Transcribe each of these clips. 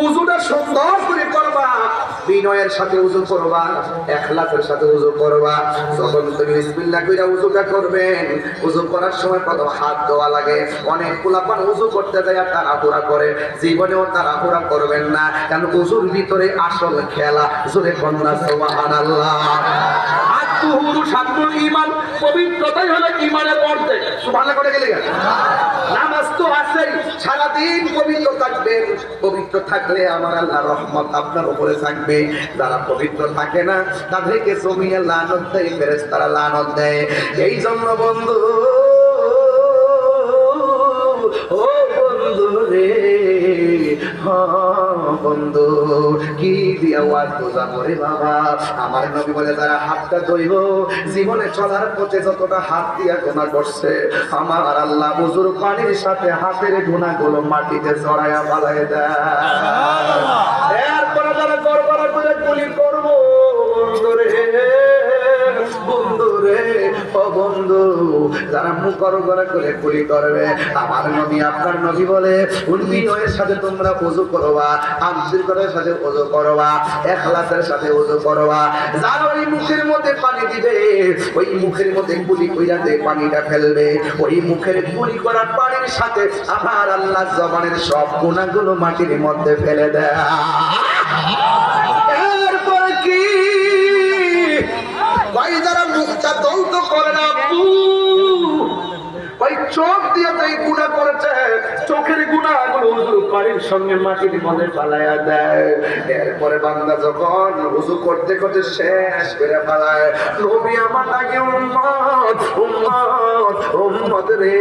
উযুটা সুন্দর করে করবা, বিনয়ের সাথে উযু করবা, ইখলাসের সাথে উযু করবা। যখন তুমি বিসমিল্লাহ কইরা উযুটা করবেন, উযু করার সময় কত হাত ধোয়া লাগে। অনেক পোলাপান উযু করতে যায় তাড়াহুড়া করে, জীবনেও তাড়াহুড়া করবেন না, কারণ উযুর ভিতরে আসল খেলা। জোরে কন্যা সুবহানাল্লাহ। আত-তুহুরু শাতরুল ঈমান, পবিত্রতাই হলো ঈমানের অর্ধেক। সুবহানাল্লাহ করে গেলে নামাজ তো আছেই, সারাদিন পবিত্র থাকবেন। পবিত্র থাকলে আমার আল্লাহর রহমত আপনার উপরে থাকবে। যারা পবিত্র থাকে না তাদেরকে জমিয়ে লানত দেয়, ফেরেশতারা লানত দেয়। এই জন্য বন্ধু, ও বন্ধু রে, বন্ধু কি দিয়া ওয়াজ বোঝাবো রে বাবা। আমার নবী বলে যারা হাতটা ধইব, জীবনে চলার পথে যতটা হাত দিয়া গুনাহ করছে, আমার আল্লাহ উযুর পানির সাথে হাতের গুনাহগুলো মাটিতে ছড়ায়া ফালায় দেয়। এরপরে যারা গড়গড়া করে গুলি করব, বন্ধু রে, বন্ধু রে, ও বন্ধু, যারা মুখ গড়গড়া করে গুলি করবে, আমার নবী আপনার নবী বলে বিনয়ের সাথে তোমরা ওযু করবা, আন্তরিকতার সাথে ওযু করবা, ইখলাসের সাথে ওযু করবা। যারা ওই মুখের মধ্যে পানি দিবে, ওই মুখের মধ্যে গুলি কইরা যে পানিটা ফেলবে, ওই মুখের গুলি করা পানির সাথে আমার আল্লাহ জবানের সব গুনাহগুলো মাটির মধ্যে ফেলে দেয়। এরপর কি ভাই, যারা মুখটা দন্ত করে না, ওই চোখ দিয়ে যেই গুনাহ করেছে, চোখের গুনাহগুলো উযু পানির সঙ্গে মাটির মধ্যে ফালায়া দেয়। এরপরে বান্দা যখন উযু করতে করতে শেষ করে ফেলায়, নবী আমার ডাকে উম্মত, উম্মত, উম্মত রে,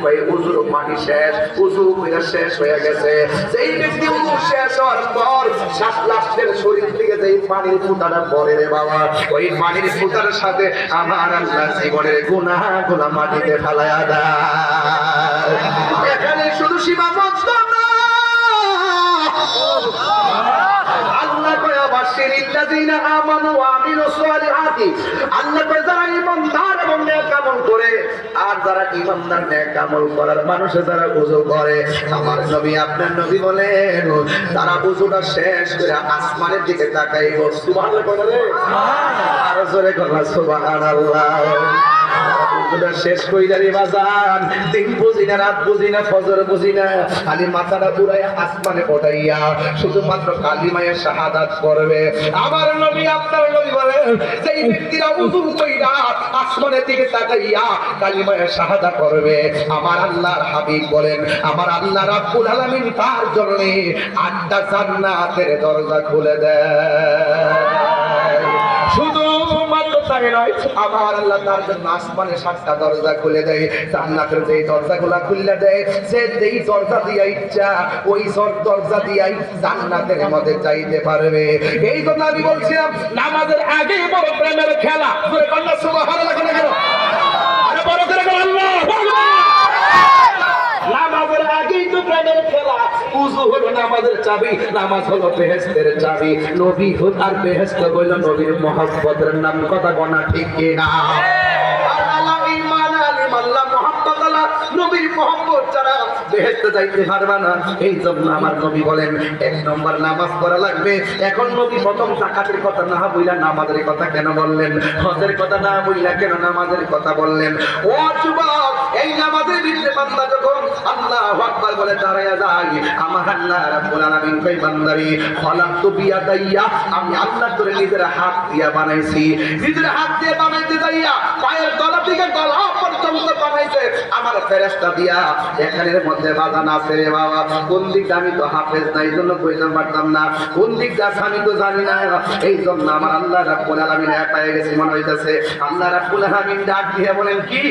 ওই উযুর পানি শেষ, উযু কইরা শেষ হয়ে গেছে। যেই ব্যক্তি উযু শেষ হওয়ার পর সাত লাখের শরীর থেকে যেই পানির ফোঁটাটা পড়ে রে বাবা, ওই পানির ফোঁটার সাথে আমার আল্লাহ জীবনের গুনাহগুলো মাটিতে ফালায়া দেয়। এখানে শুধু সীমাবদ্ধ না, আল্লাহ কয় বাশিরিল্লাযিনা আমানু ওয়া আমিলুস সালিহাতি, আল্লাহ কয় যারা ঈমানদার এবং নেক আমল করে, আর যারা ঈমানদার নেক আমল করার মানুষে যারা ওযু করে, আমার নবী আপনার নবী বলেন তারা ওযুটা শেষ করে আসমানের দিকে তাকাইব। সুবহানাল্লাহ বলে রে, আর জোরে কথা সুবহানাল্লাহ। শেষ কইরা রে বাজান, দিন বুঝি না, রাত বুঝি না, ফজর বুঝি না, খালি মাথাটা উড়াইয়া আসমানে ওঠাইয়া শুধুমাত্র কালিমায়ে শাহাদাত পড়বে। আমার নবী আপনার নবী বলেন যেই ব্যক্তিরা উযু কইরা আসমানের দিকে তাকাইয়া কালিমায়ে শাহাদাত পড়বে, আমার আল্লাহর হাবিব বলেন আমার আল্লাহ রাব্বুল আলামিন তার জন্য 8টা জান্নাতের দরজা খুলে দেয়। শুধুমাত্র তাই নয়, আমার আল্লাহ তার জন্য আসমানে 7টা দরজা খুলে দেয়। জান্নাতের যেই দরজাগুলো খুলে দেয়, সে যেই দরজা দিয়া ইচ্ছা ওই দরজা দিয়াই জান্নাতের মধ্যে যাইতে পারবে। এই জন্য আমি বলছিলাম নামাজের আগে বড় প্রেমের খেলা। সুবহানাল্লাহ কেন? আরে বড় করে বল আল্লাহ। নামাজের আগেই তো প্রেমের খেলা। উযু হলো নামাজের চাবি, নামাজ হলো বেহেশতের চাবি। নবী হল আর বেহেশত হইল নবীর মহব্বতের নাম। কথা গনা ঠিক কি না? আল্লাহ ঈমান আলিম আল্লাহ মহব্বত আল্লাহ, নবীর মহব্বত ছাড়া বেহেশতে যাইতে পারবা না। এই জন্য আমার নবী বলেন 1 নম্বর নামাজ পড়া লাগবে। এখন নবী প্রথম যাকাতের কথা না বইলা নামাজের কথা কেন বললেন? হজের কথা না বইলা কেন নামাজের কথা বললেন? ও যুবক, এই নামাজের ভিতরে বান্দা যখন আল্লাহু আকবার বলে দাঁড়ায়া যায়, আমার আল্লাহ রাব্বুল আলামিন কই বান্দারে খলাকতু বিয়াদাইয়া, আমি আল্লাহ তোরে নিজের হাত দিয়া বানাইছি। নিজের হাত দিয়ে বানাইতে যাইয়া পায়ের তলা থেকে গলা পর্যন্ত বানাইছে আমার ফেরেশতা দিয়া। এখানের মধ্যে বাজান আছে রে বাবা, কোন দিকটা আমি তো হাফেজ নাই জন্য কইতে পারতাম না, কোন দিকটা আমি তো জানি না। এই জন্য আমার আল্লাহ রাব্বুল আলামিন একা হয়ে গেছে মনে হইতাছে। আল্লাহ রাব্বুল আলামিন ডাক দিয়ে বলেন কি,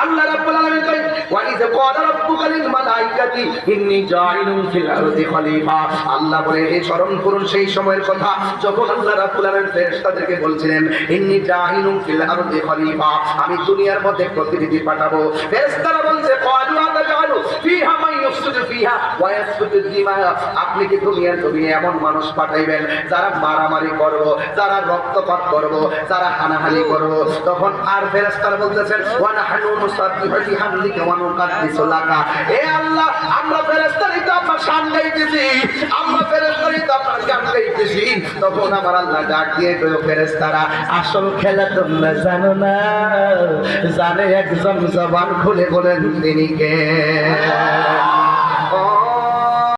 আল্লাহ রাব্বুল আলামিন কই ওয়া ইয ক্বালা রাব্বুকা লিল মালাইকাতি ইন্নী জাইলুন ফিল আরদি খলিফা। আল্লাহ বলে এই স্মরণ করুন সেই সময়ের কথা যখন আল্লাহ রাব্বুল আলামিন ফেরেশতাদেরকে বলছিলেন ইন্নী জাইলুন ফিল আরদি খলিফা, আমি দুনিয়ার মধ্যে প্রতিনিধি পাঠাবো। ফেরেশতারা বলছে ক্বালু আতাজালু ফিহা মান ইউফসিদু ফিহা ওয়ায়াসফিকুদ দিমা, আপনি কি দুনিয়ার জমিনে এমন মানুষ পাঠাইবেন যারা মারামারি করব, যারা রক্তপাত করব, যারা হানাহানি করব। তখন আর ফেরেশতারা বলতেছেন ওয়া নাহনু নুসাব্বিহু বিহামদিকা ওয়া নুকাদ্দিসু লাকা, এ আল্লাহ আমরা ফেরেশতারই তো আপনার শান গাইতেছি, আমরা ফেরেশতারই তো আপনার গান গাইতেছি। তখন আমার আল্লাহ ডাক দিয়ে কইল, ফেরেশতারা আসল খেলা তোমরা জানো না, জানে একজন জবান খুলে বলেন তিনি কে।